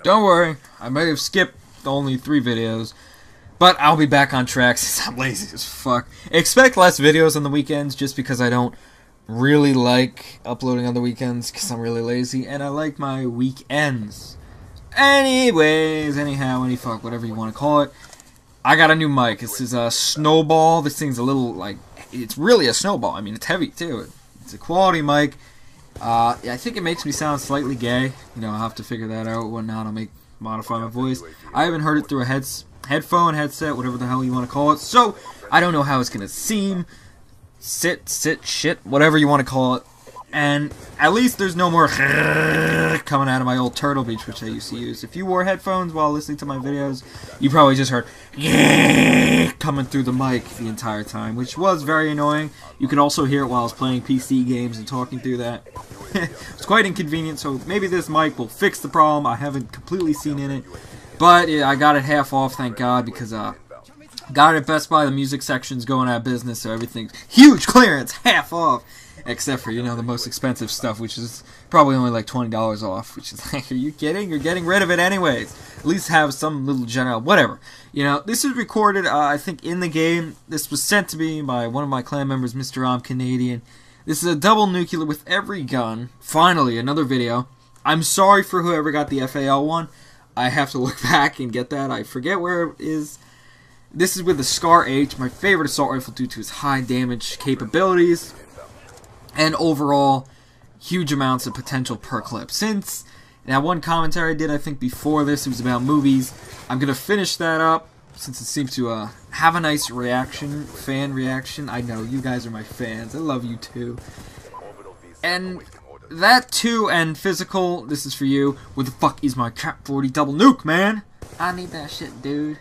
Don't worry, I may have skipped only 3 videos, but I'll be back on track since I'm lazy as fuck. Expect less videos on the weekends just because I don't really like uploading on the weekends because I'm really lazy, and I like my weekends. Anyways, anyhow, any fuck, whatever you want to call it. I got a new mic. This is a Snowball. This thing's a little, like, it's really a Snowball. I mean, it's heavy, too. It's a quality mic. I think it makes me sound slightly gay. You know, I'll have to figure that out, whatnot. I'll modify my voice. I haven't heard it through a headphone, headset, whatever the hell you want to call it. So, I don't know how it's going to seem. Sit, shit, whatever you want to call it. And at least there's no more coming out of my old Turtle Beach, which I used to use. If you wore headphones while listening to my videos, you probably just heard coming through the mic the entire time, which was very annoying. You could also hear it while I was playing PC games and talking through that. It's quite inconvenient, so maybe this mic will fix the problem. I haven't completely seen in it, but I got it half off, thank God, because got it at Best Buy. The music section's going out of business, so everything's huge clearance, half off. Except for, you know, the most expensive stuff, which is probably only like $20 off. Which is like, are you kidding? You're getting rid of it anyways. At least have some little general, whatever. You know, this is recorded, I think, in the game. This was sent to me by one of my clan members, Mr. I'm Canadian. This is a double nuclear with every gun. Finally, another video. I'm sorry for whoever got the FAL one. I have to look back and get that. I forget where it is. This is with the Scar H, my favorite assault rifle due to its high damage capabilities. And overall, huge amounts of potential per clip. Since that one commentary I did, I think before this, it was about movies. I'm going to finish that up, since it seems to have a nice reaction, fan reaction. I know, you guys are my fans. I love you too. And that too, and physical, this is for you. Where the fuck is my Cap 40 double nuke, man? I need that shit, dude.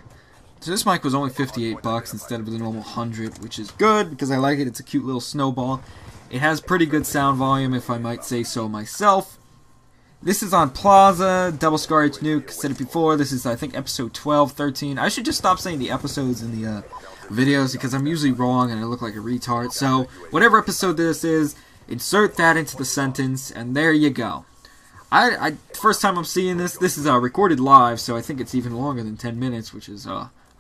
So this mic was only $58 instead of the normal 100, which is good, because I like it. It's a cute little Snowball. It has pretty good sound volume, if I might say so myself. This is on Plaza, Double Scar H Nuke, said it before. This is, I think, episode 12, 13. I should just stop saying the episodes in the videos, because I'm usually wrong and I look like a retard. So, whatever episode this is, insert that into the sentence, and there you go. First time I'm seeing this is recorded live, so I think it's even longer than 10 minutes, which is,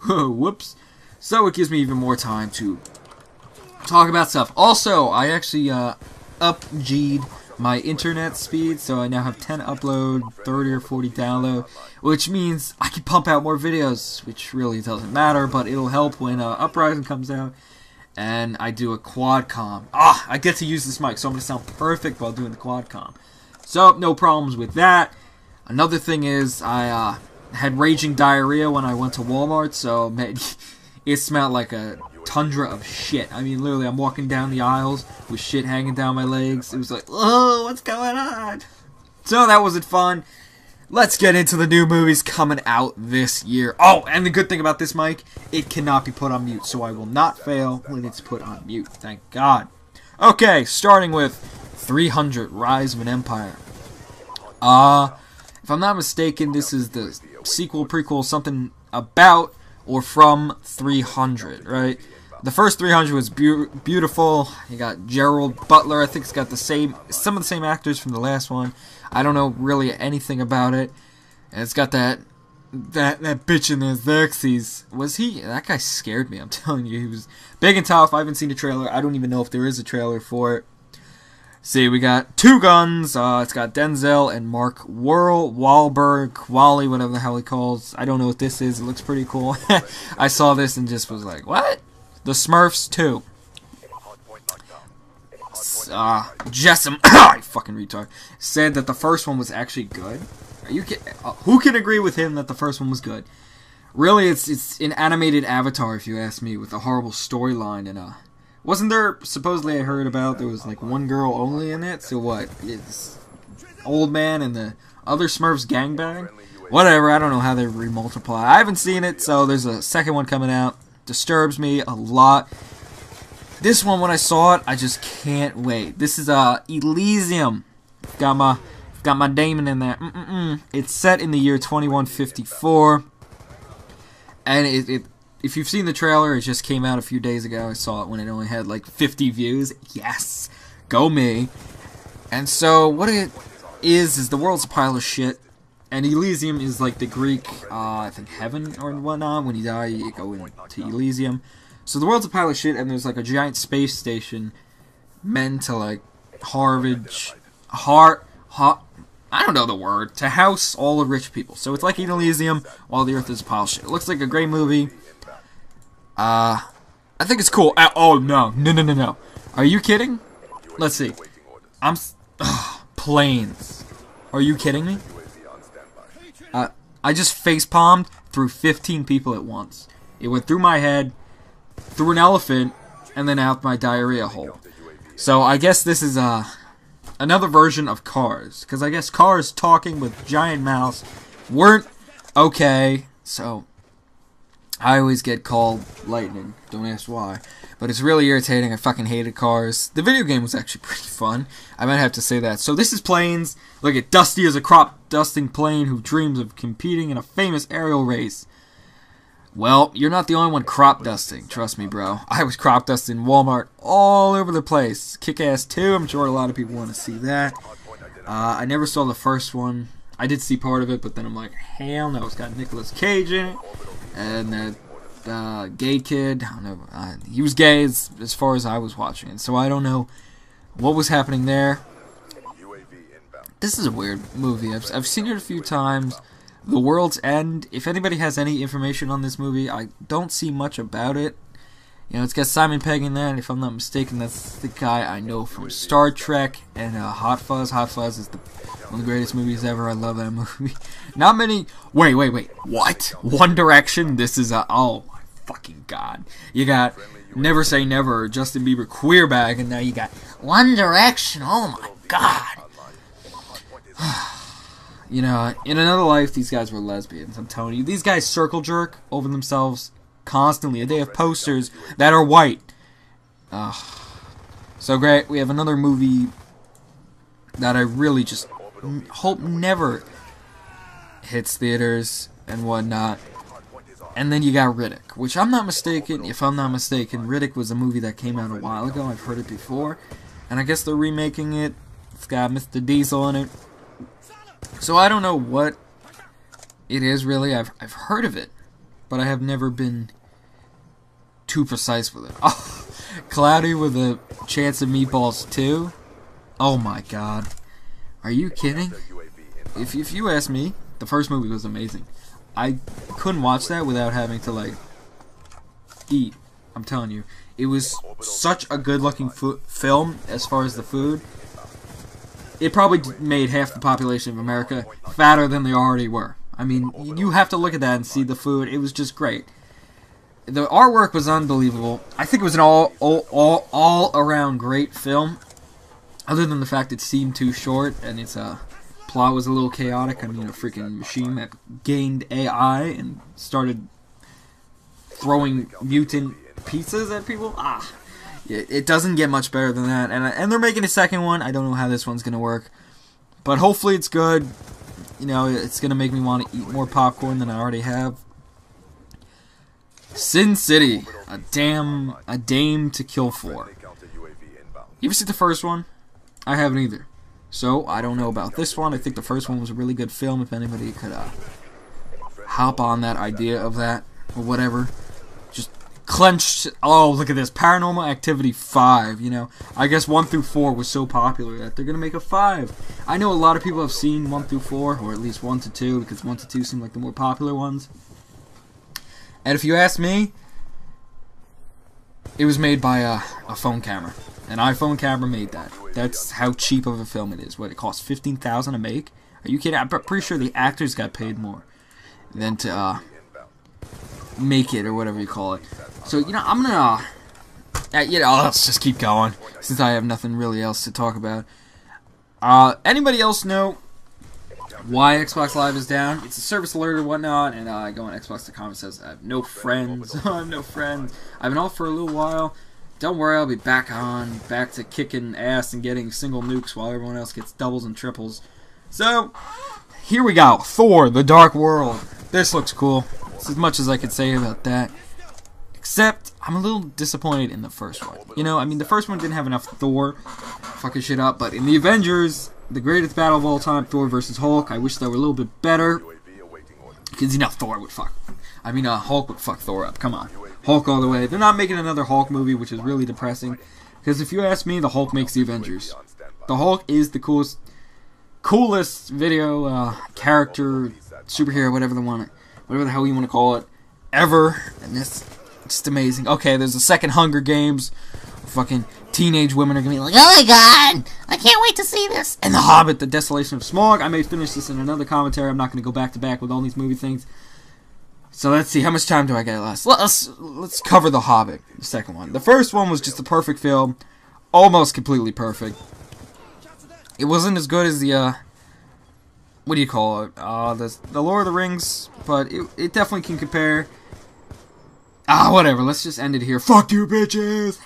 whoops. So it gives me even more time to talk about stuff. Also, I actually up-G'd my internet speed, so I now have 10 upload, 30 or 40 download, which means I can pump out more videos, which really doesn't matter, but it'll help when Uprising comes out, and I do a Quadcom. I get to use this mic, so I'm going to sound perfect while doing the Quadcom. So, no problems with that. Another thing is, I had raging diarrhea when I went to Walmart, so it smelled like a tundra of shit. I mean, literally, I'm walking down the aisles with shit hanging down my legs. It was like, oh, what's going on? So that wasn't fun. Let's get into the new movies coming out this year. Oh, and the good thing about this mic, it cannot be put on mute, so I will not fail when it's put on mute. Thank God. Okay, starting with 300, Rise of an Empire. If I'm not mistaken, this is the sequel, prequel, something about or from 300, right? The first 300 was beautiful. You got Gerald Butler. I think it's got some of the same actors from the last one. I don't know really anything about it. And it's got that bitch in there, Xerxes. Was he? That guy scared me. I'm telling you, he was big and tough. I haven't seen a trailer. I don't even know if there is a trailer for it. See, we got two guns. It's got Denzel and Mark Wahlberg, Wally, whatever the hell he calls. I don't know what this is. It looks pretty cool. I saw this and just was like, what? The Smurfs 2. Jessam, I fucking retard, said that the first one was actually good. Are you who can agree with him that the first one was good? Really, it's an animated Avatar, if you ask me, with a horrible storyline and wasn't there, supposedly I heard about, there was like one girl only in it, so what, it's old man and the other Smurfs gangbang? Whatever, I don't know how they remultiply. I haven't seen it, so there's a second one coming out. Disturbs me a lot. This one, when I saw it, I just can't wait. This is Elysium. Got my Damon in there. It's set in the year 2154, and if you've seen the trailer, it just came out a few days ago. I saw it when it only had like 50 views. Yes, go me. And so what it is the world's a pile of shit, And Elysium is like the Greek, I think, heaven or whatnot. When you die, you go into Elysium. So the world's a pile of shit, and there's like a giant space station meant to like I don't know the word, to house all the rich people. So it's like an Elysium while the Earth is a pile of shit. It looks like a great movie. I think it's cool. Oh no! Are you kidding? Let's see. Planes. Are you kidding me? I just face palmed through 15 people at once. It went through my head, through an elephant, and then out my diarrhea hole. So I guess this is another version of Cars, because I guess cars talking with giant mouths weren't okay. So I always get called lightning. Don't ask why. But it's really irritating. I fucking hated Cars. The video game was actually pretty fun. I might have to say that. So this is Planes. Look at Dusty as a crop dusting plane who dreams of competing in a famous aerial race. Well, you're not the only one crop dusting. Trust me, bro. I was crop dusting Walmart all over the place. Kick-Ass 2. I'm sure a lot of people want to see that. I never saw the first one. I did see part of it, but then I'm like, hell no. It's got Nicolas Cage in it. And that gay kid, I don't know, he was gay as far as I was watching it, so I don't know what was happening there. This is a weird movie. I've seen it a few times. The World's End. If anybody has any information on this movie, I don't see much about it. You know, it's got Simon Pegg in there, and if I'm not mistaken, that's the guy I know from Star Trek and Hot Fuzz. Hot Fuzz is one of the greatest movies ever. I love that movie. Not many. Wait. What? One Direction. This is oh my fucking god. You got Never Say Never, Justin Bieber queer bag, and now you got One Direction. Oh my god. You know, in another life, these guys were lesbians. I'm telling you, these guys circle jerk over themselves constantly. They have posters that are white. So great. We have another movie that I really just hope never hits theaters and whatnot. And then you got Riddick, which if I'm not mistaken, Riddick was a movie that came out a while ago. I've heard it before. And I guess they're remaking it. It's got Mr. Diesel in it. So I don't know what it is really. I've heard of it, but I have never been too precise with it. Oh, Cloudy with a Chance of Meatballs 2. Oh my god. Are you kidding? If you ask me, the first movie was amazing. I couldn't watch that without having to, like, eat. I'm telling you. It was such a good-looking film as far as the food. It probably made half the population of America fatter than they already were. I mean, you have to look at that and see the food. It was just great. The artwork was unbelievable. I think it was an all-around great film. Other than the fact it seemed too short and its plot was a little chaotic. I mean, a freaking machine that gained AI and started throwing mutant pizzas at people. It doesn't get much better than that. And they're making a second one. I don't know how this one's going to work. But hopefully it's good. You know, it's going to make me want to eat more popcorn than I already have. Sin City. A Dame to Kill For. You ever see the first one? I haven't either. So, I don't know about this one. I think the first one was a really good film. If anybody could hop on that idea of that, or whatever. Just clenched. Oh, look at this. Paranormal Activity 5, you know. I guess 1 through 4 was so popular that they're going to make a 5. I know a lot of people have seen 1 through 4, or at least 1 to 2, because 1 to 2 seem like the more popular ones. And if you ask me, it was made by a phone camera. An iPhone camera made that. That's how cheap of a film it is. What, it cost $15,000 to make? Are you kidding? I'm pretty sure the actors got paid more than to make it, or whatever you call it. So, you know, I'm gonna let's just keep going, since I have nothing really else to talk about. Anybody else know why Xbox Live is down? It's a service alert or whatnot, and I go on Xbox.com and says I have no friends. I have no friends. I've been off for a little while. Don't worry, I'll be back to kicking ass and getting single nukes while everyone else gets doubles and triples. So, here we go. Thor, The Dark World. This looks cool. That's as much as I could say about that. Except, I'm a little disappointed in the first one. You know, I mean, the first one didn't have enough Thor fucking shit up, but in the Avengers, the greatest battle of all time, Thor versus Hulk. I wish that were a little bit better. Because, you know, Thor would fuck. I mean, Hulk would fuck Thor up. Come on. Hulk all the way. They're not making another Hulk movie, which is really depressing. Because if you ask me, the Hulk makes the Avengers. The Hulk is the coolest video character, superhero, whatever the hell you want to call it, ever. And it's just amazing. Okay, there's a second Hunger Games. Fucking teenage women are gonna be like, oh my god, I can't wait to see this. And The Hobbit, The Desolation of Smaug. I may finish this in another commentary. I'm not gonna go back to back with all these movie things. So let's see, how much time do I get left? Let's cover The Hobbit, the second one. The first one was just a perfect film, almost completely perfect. It wasn't as good as the what do you call it? The Lord of the Rings, but it definitely can compare. Whatever. Let's just end it here. Fuck you, bitches.